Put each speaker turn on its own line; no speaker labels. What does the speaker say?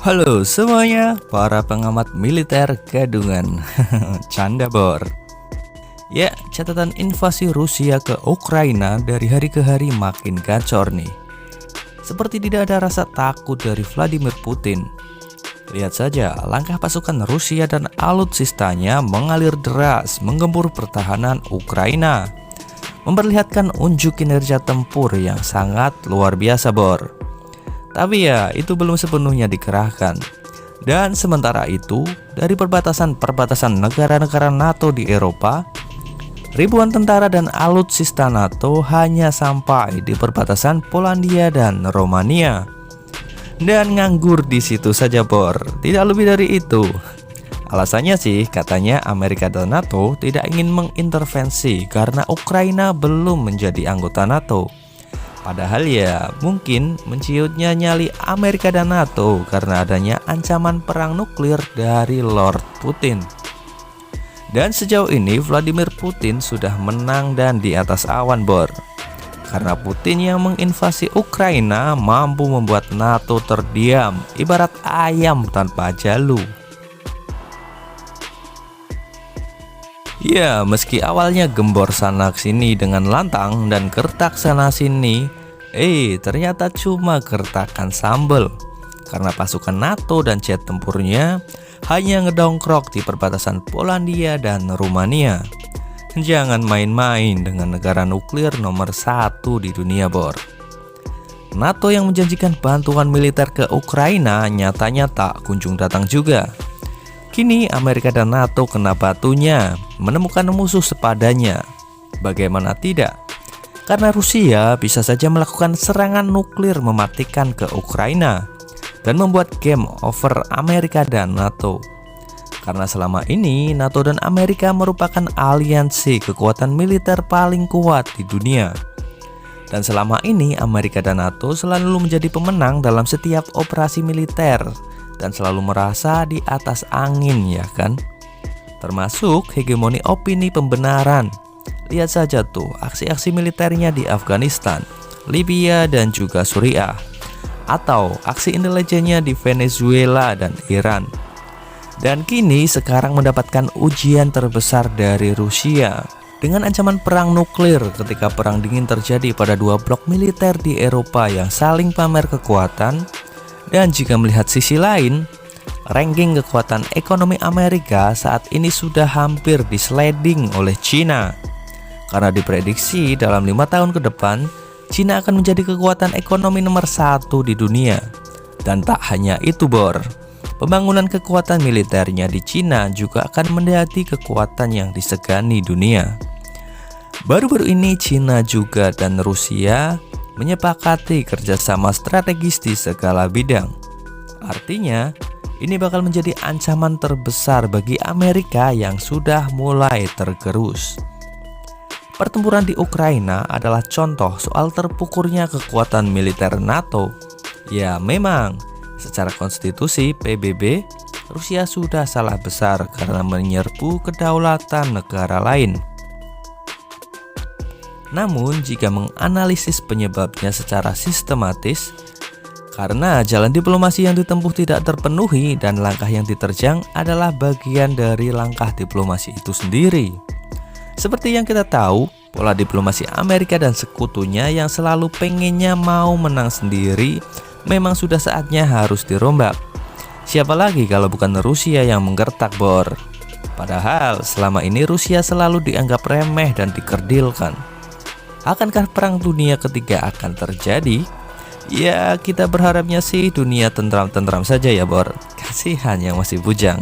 Halo semuanya, para pengamat militer gadungan. Canda bor. Ya, catatan invasi Rusia ke Ukraina dari hari ke hari makin gacor nih. Seperti tidak ada rasa takut dari Vladimir Putin. Lihat saja, langkah pasukan Rusia dan alutsistanya mengalir deras menggempur pertahanan Ukraina, memperlihatkan unjuk kinerja tempur yang sangat luar biasa bor. Tapi ya, itu belum sepenuhnya dikerahkan. Dan sementara itu, dari perbatasan negara-negara NATO di Eropa, ribuan tentara dan alutsista NATO hanya sampai di perbatasan Polandia dan Romania. Dan nganggur di situ saja bor, tidak lebih dari itu. Alasannya sih katanya Amerika dan NATO tidak ingin mengintervensi karena Ukraina belum menjadi anggota NATO. Padahal ya mungkin menciutnya nyali Amerika dan NATO karena adanya ancaman perang nuklir dari Lord Putin. Dan sejauh ini Vladimir Putin sudah menang dan di atas awan bor. Karena Putin yang menginvasi Ukraina mampu membuat NATO terdiam ibarat ayam tanpa jalu. Ya, meski awalnya gembor sana sini dengan lantang dan gertak sana sini, ternyata cuma gertakan sambal. Karena pasukan NATO dan jet tempurnya hanya ngedongkrok di perbatasan Polandia dan Rumania. Jangan main-main dengan negara nuklir nomor 1 di dunia bor. NATO yang menjanjikan bantuan militer ke Ukraina nyatanya tak kunjung datang juga. Kini Amerika dan NATO kena batunya, menemukan musuh sepadanya. Bagaimana tidak? Karena Rusia bisa saja melakukan serangan nuklir mematikan ke Ukraina dan membuat game over Amerika dan NATO. Karena selama ini NATO dan Amerika merupakan aliansi kekuatan militer paling kuat di dunia. Dan selama ini Amerika dan NATO selalu menjadi pemenang dalam setiap operasi militer dan selalu merasa di atas angin, ya kan? Termasuk hegemoni opini pembenaran. Lihat saja tuh aksi-aksi militernya di Afghanistan, Libya dan juga Suriah, atau aksi intelijennya di Venezuela dan Iran. Dan kini sekarang mendapatkan ujian terbesar dari Rusia dengan ancaman perang nuklir ketika perang dingin terjadi pada dua blok militer di Eropa yang saling pamer kekuatan. Dan jika melihat sisi lain, ranking kekuatan ekonomi Amerika saat ini sudah hampir disleding oleh Cina. Karena diprediksi dalam 5 tahun ke depan, Cina akan menjadi kekuatan ekonomi nomor 1 di dunia. Dan tak hanya itu bor, pembangunan kekuatan militernya di Cina juga akan mendekati kekuatan yang disegani dunia. Baru-baru ini Cina juga dan Rusia menyepakati kerjasama strategis di segala bidang. Artinya, ini bakal menjadi ancaman terbesar bagi Amerika yang sudah mulai tergerus. Pertempuran di Ukraina adalah contoh soal terpukurnya kekuatan militer NATO. Ya memang, secara konstitusi PBB, Rusia sudah salah besar karena menyerbu kedaulatan negara lain. Namun jika menganalisis penyebabnya secara sistematis, karena jalan diplomasi yang ditempuh tidak terpenuhi dan langkah yang diterjang adalah bagian dari langkah diplomasi itu sendiri. Seperti yang kita tahu, pola diplomasi Amerika dan sekutunya yang selalu pengennya mau menang sendiri memang sudah saatnya harus dirombak. Siapa lagi kalau bukan Rusia yang menggertak bor? Padahal selama ini Rusia selalu dianggap remeh dan dikerdilkan. Akankah perang dunia ketiga akan terjadi? Ya kita berharapnya sih dunia tentram-tentram saja ya bor. Kasihan yang masih bujang.